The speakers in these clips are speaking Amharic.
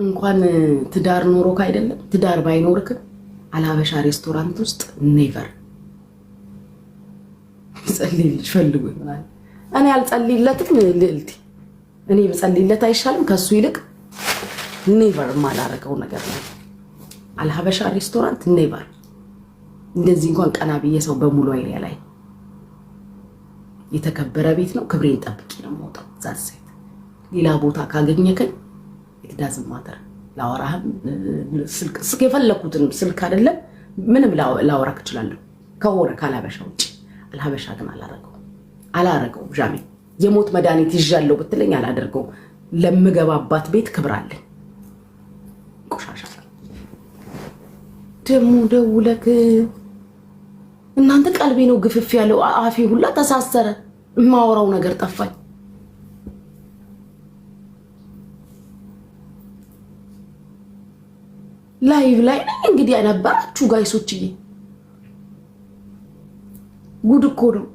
እንኳን ትዳር ኖሮክ አይደለም ትዳር ባይኖርክ አልሀበሻ ሬስቶራንት ውስጥ ኔቨር ጸልይልሽ ፈልጉ ይሆናል። እኔ አልጸልይለትም ልልቲ እኔ በጸልይለት አይሻልም ከሱ ይልቅ ኔቨር ማላረገው ነገር ነው። አልሀበሻ ሬስቶራንት ኔቨር እንደዚህ እንኳን ቀና ብዬ ሰው በሙሉ አይሪያ ላይ የተከበረ ቤት ነው። ክብሬን ጠብቄ ነው የምወጣው። ዛት ሌላ ቦታ ካገኘከኝ it doesn't matter ላወራህም ስልክ የፈለኩትን ስልክ አይደለም ምንም ላወራክ እችላለሁ ከሆነ ካላበሻ ውጪ። አልሀበሻ ግን አላረገው ጃሚ የሞት መድኃኒት ይዣለሁ ብትለኝ አላደርገው። ለምገባባት ቤት ክብር አለኝ። ቆሻሻ ደሙ ደውለክ እናንተ ቀልቤ ነው ግፍፍ ያለው አፌ ሁላ ተሳሰረ። ማወራው ነገር ጠፋኝ። ላይቭ ላይ ነኝ እንግዲህ አናባችሁ ጋይሶችዬ ጉድ እኮ ነው።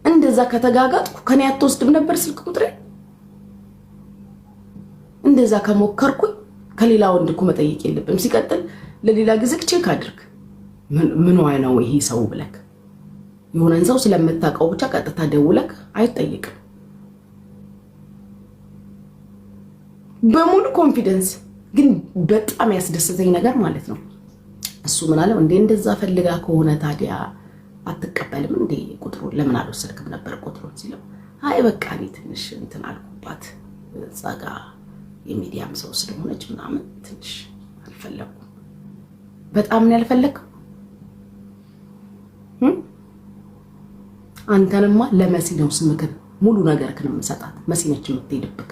እንደዛ ከተጋጋጥኩ ከኔ አትወስድም ነበር ስልክ ቁጥሬ። እንደዛ ከሞከርኩኝ ከሌላ ወንድ እኮ መጠየቅ የለብም። ሲቀጥል ለሌላ ጊዜ ቼክ አድርግ ምን ነው ይሄ ሰው ብለክ የሆነን ሰው ስለምታውቀው ብቻ ቀጥታ ደውለክ አይጠይቅም። በሙሉ ኮንፊደንስ ግን በጣም ያስደስተኝ ነገር ማለት ነው እሱ ምን አለው እንዴ እንደዛ ፈልጋ ከሆነ ታዲያ አትቀበልም እንዴ ቁጥሩን ለምን አልወሰድክም ነበር ቁጥሩን ሲለው አይ በቃ እኔ ትንሽ እንትን አልኩባት ጻጋ የሚዲያም ሰው ስለሆነች ምናምን ትንሽ አልፈለኩም። በጣም ነው ያልፈለከው። አንተንማ ለመሲ ነው ስምክን ሙሉ ነገርክን የምሰጣት መሲ ነች የምትሄድብክ።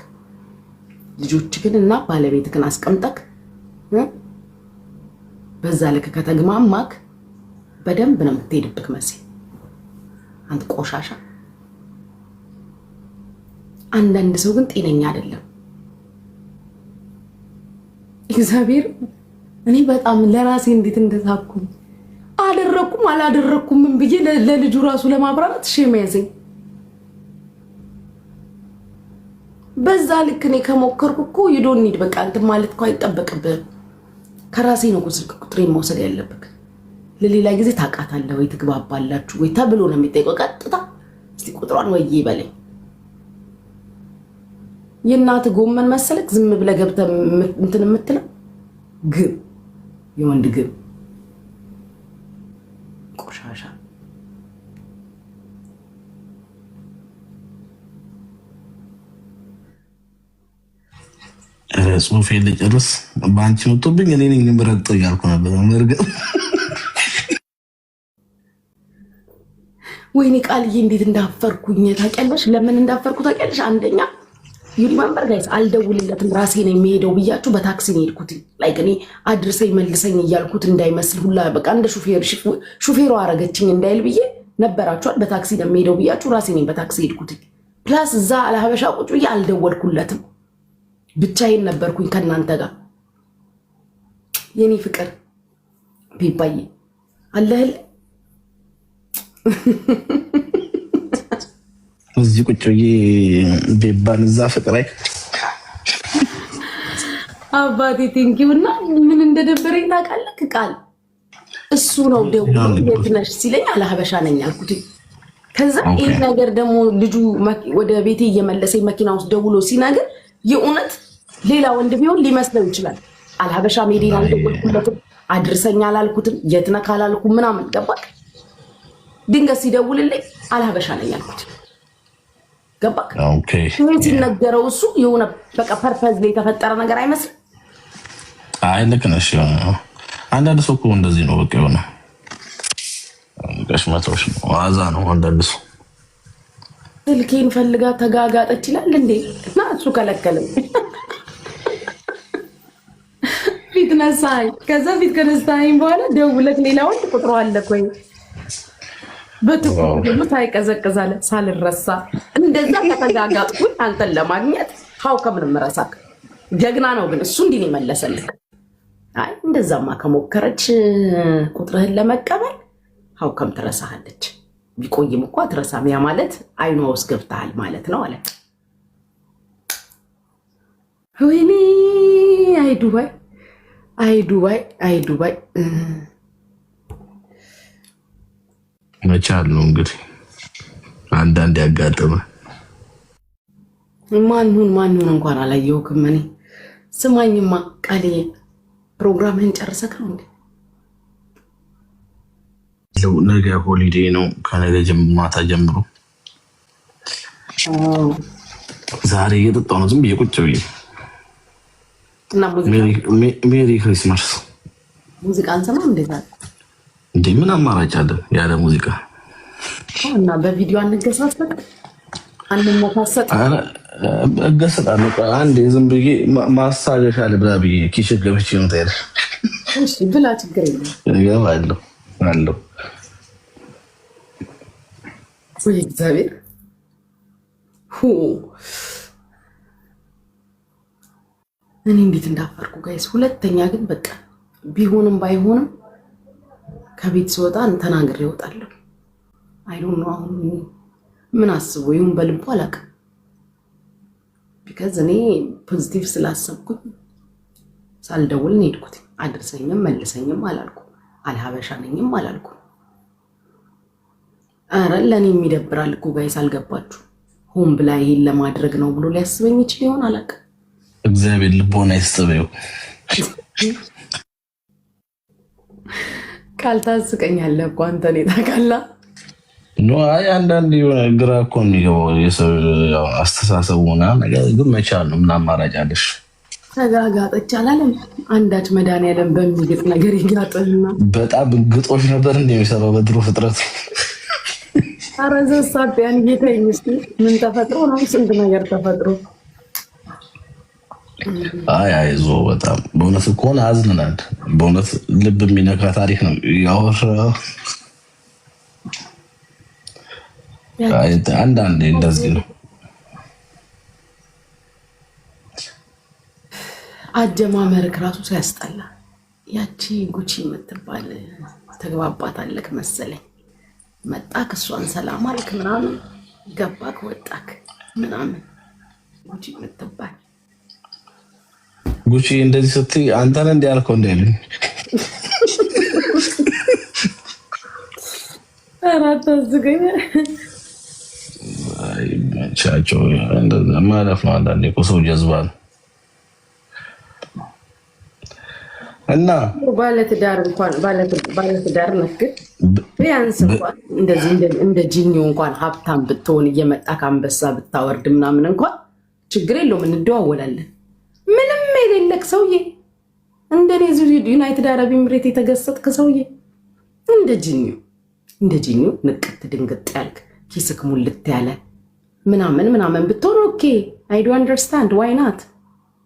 ልጆችክን እና ባለቤትክን አስቀምጠክ በዛ ልክ ከተግማማክ በደንብ ነው የምትሄድብክ መሲ። አንተ ቆሻሻ። አንዳንድ ሰው ግን ጤነኛ አይደለም። እግዚአብሔር እኔ በጣም ለራሴ እንዴት እንደታኩኝ አደረኩም አላደረኩም ምን ብዬ ለልጁ ራሱ ለማብራራት ሼም ያዘኝ። በዛ ልክ እኔ ከሞከርኩ እኮ you don't need በቃ እንት ማለት እኮ አይጠበቅብህም። ከራሴ ነው ስልክ ቁጥሬን መውሰድ ያለብክ። ለሌላ ጊዜ ታውቃታለህ ወይ ትግባባላችሁ ወይ ተብሎ ነው የሚጠይቀው። ቀጥታ እስቲ ቁጥሯን ወይ ይበለኝ። የእናት ጎመን መሰለክ ዝም ብለህ ገብተህ እንትን የምትለው ግብ የወንድ ግብ ቆሻሻ። ጽሁፌ ልጨርስ ባንቺ ወጥቶብኝ እኔ ነኝ ምረጥ ያልኩ ነበር። መርገጥ ወይኔ ቃልዬ እንዴት እንዳፈርኩኝ ታውቂያለሽ? ለምን እንዳፈርኩ ታውቂያለሽ? አንደኛ ዩሪማምበር ጋይስ አልደውልለትም ራሴ ነኝ የሚሄደው ብያችሁ በታክሲ ነው የሄድኩት። ላይክ እኔ አድርሰኝ መልሰኝ እያልኩት እንዳይመስል ሁላ በቃ እንደ ሹፌሩ አረገችኝ እንዳይል ብዬ ነበራችኋል። በታክሲ ነው የሚሄደው ብያችሁ ራሴ ነኝ በታክሲ ሄድኩት። ፕላስ እዛ አልሀበሻ ቁጭ ብዬ አልደወልኩለትም። ብቻዬን ነበርኩኝ ከናንተ ጋር። የኔ ፍቅር ቢባዬ አለህል እዚህ ቁጭ ብዬ ቤባን እዛ ፍቅራይ አባቴ ቴንኪው። እና ምን እንደደበረኝ ታውቃለህ? ቃል እሱ ነው ደውሎ የት ነሽ ሲለኝ አልሀበሻ ነኝ አልኩት። ከዛ ይሄ ነገር ደግሞ ልጁ ወደ ቤቴ እየመለሰኝ መኪና ውስጥ ደውሎ ሲናገር የእውነት ሌላ ወንድ ቢሆን ሊመስለው ይችላል። አልሀበሻ ሜዲና አልደወልኩለትም፣ አድርሰኛ አላልኩትም፣ የት ነህ ካላልኩም ምናምን ገባክ። ድንገት ሲደውልልኝ አልሀበሻ ነኝ አልኩት። ገባክ? ኦኬ ሲነገረው እሱ የሆነ በቃ ፐርፐዝ ላይ የተፈጠረ ነገር አይመስልም። አይ ልክ ነሽ። አንዳንድ ሰው እኮ እንደዚህ ነው በቃ የሆነ ቀሽመቶሽ ነው ዋዛ ነው። አንዳንድ ሰው ስልኬን ፈልጋ ተጋጋጠች ይላል እንዴ እና እሱ ከለከለም ፊት ነሳኝ። ከዛ ፊት ከነሳኝ በኋላ ደውለት ሌላ ወንድ ቁጥሩ አለክ ወይ በትኩ ታይቀዘቅዛለ ሳልረሳ እንደዛ ከተጋጋጥኩኝ አንተን ለማግኘት ሀው ከምንም ረሳክ። ጀግና ነው ግን እሱ እንዲህ ነው መለሰልክ። አይ እንደዛማ ከሞከረች ቁጥርህን ለመቀበል ሀው ከም ትረሳሃለች። ቢቆይም እኮ አትረሳም። ያ ማለት አይኗ ውስጥ ገብተሃል ማለት ነው አለ። ወይኔ አይ ዱባይ አይ ዱባይ አይ ዱባይ መቻል ነው እንግዲህ አንዳንድ ያጋጠመ ማንሁን እንኳን አላየሁም። እኔ ስማኝማ ቃልዬ ፕሮግራምህን ጨርሰክ ነው እንዴ? ነገ ሆሊዴ ነው። ከነገ ማታ ጀምሮ ዛሬ እየጠጣሁ ነው ዝም ብዬ ቁጭ ብዬ እና ሜሪ ክሪስማስ ሙዚቃ እንሰማ እንዴ? ምን አማራጭ አለ ያለ ሙዚቃ? እና በቪዲዮ አንገሳሰጥ አንመታሰጥ እገሰጣለሁ። አንዴ ዝም ብዬ ማሳገሻ ልብላ ብዬ ኪሽ ገብቼ ነው ታያለሽ። እሺ ብላ፣ ችግር የለም እገባለሁ አለው። ወይ እግዚአብሔር እኔ እንዴት እንዳፈርኩ ጋይስ። ሁለተኛ ግን በቃ ቢሆንም ባይሆንም ከቤት ስወጣ ተናግሬ እወጣለሁ። አይ ዶንት ኖ አሁን ምን አስቦ ይሁን በልቡ አላውቅም። ቢካዝ እኔ ፖዚቲቭ ስላሰብኩኝ ሳልደውል ነው የሄድኩት። አድርሰኝም መልሰኝም አላልኩ፣ አልሀበሻ ነኝም አላልኩ። ኧረ ለእኔ የሚደብራል እኮ ጋይስ፣ አልገባችሁ? ሆን ብላ ይሄን ለማድረግ ነው ብሎ ሊያስበኝ ይችል ይሆን አላውቅም። እግዚአብሔር ልቦና ይስጠው። ካልታስቀኛለህ እኮ አንተ እኔ ታውቃለህ። ኖ አይ አንዳንድ የሆነ ግራ እኮ የሚገባው የሰው አስተሳሰቡ ምናምን ነገር ግን መቻል ነው። ምን አማራጭ አለሽ? ተጋጋጠች አላለም። አንዳች መድኃኒዓለም በሚግጥ ነገር ይጋጥና በጣም ግጦሽ ነበር እንደሚሰራው በድሮ ፍጥረት። ኧረ ዘሳቢያን ጌታዬ እስኪ ምን ተፈጥሮ ነው? ስንት ነገር ተፈጥሮ። አይ አይዞ በጣም በእውነት ከሆነ አዝነናል። በእውነት ልብ የሚነካ ታሪክ ነው ያወራው። አንዳንዴ እንደዚህ ነው። አጀማመርክ ራሱ ሲያስጠላ። ያቺ ጉቺ የምትባል ተግባባታለክ መሰለኝ። መጣክ፣ እሷን ሰላም አልክ ምናምን፣ ገባክ፣ ወጣክ ምናምን። ጉቺ የምትባል ጉቺ እንደዚህ ስትይ አንተን እንዲህ ያልከው እንደምን አራታ ዝገኝ ቻቸው እንደዛ ማለፍ ነው። አንዳንዴ እኮ ሰው ጀዝባ ነው። እና ባለትዳር ነህ ግን ቢያንስ እንኳን እንደዚህ እንደ ጂኒው እንኳን ሀብታም ብትሆን እየመጣ ከአንበሳ ብታወርድ ምናምን እንኳን ችግር የለውም፣ እንደዋወላለን። ምንም የሌለክ ሰውዬ እንደኔ ዩናይትድ አረብ ኤምሬት የተገሰጥክ ሰውዬ እንደ ጂኒው ንቅት ድንግጥ ያልክ ኪስክ ሙልት ያለ ምናምን ብትሆን ኦኬ፣ አይ ዱ አንደርስታንድ ዋይ ናት።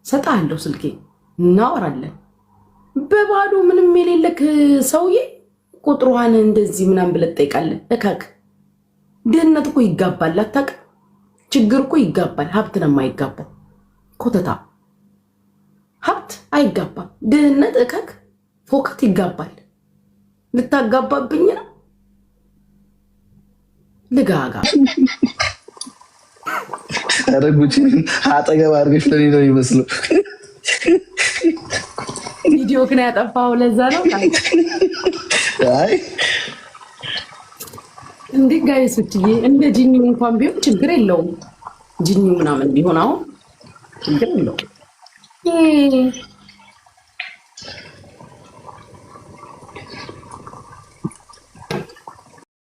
ሰጣለሁ ስልኬ እናወራለን። በባዶ ምንም የሌለክ ሰውዬ ቁጥሯን እንደዚህ ምናምን ብለህ ትጠይቃለህ። እካክ ድህነት እኮ ይጋባል፣ አታውቅም? ችግር እኮ ይጋባል፣ ሀብት ነው የማይጋባው። ኮተታ ሀብት አይጋባም፣ ድህነት እካክ ፎከት ይጋባል። ልታጋባብኝ ነው ልጋጋ አረጉቺ አጠገብ አድርገሽ ለኔ ነው ይመስለው። ቪዲዮ ግን ያጠፋው ለዛ ነው። አይ እንዴ ጋይሶችዬ፣ እንደ ጂኒው እንኳን ቢሆን ችግር የለውም። ጂኒው ምናምን ቢሆን አሁን ችግር የለውም።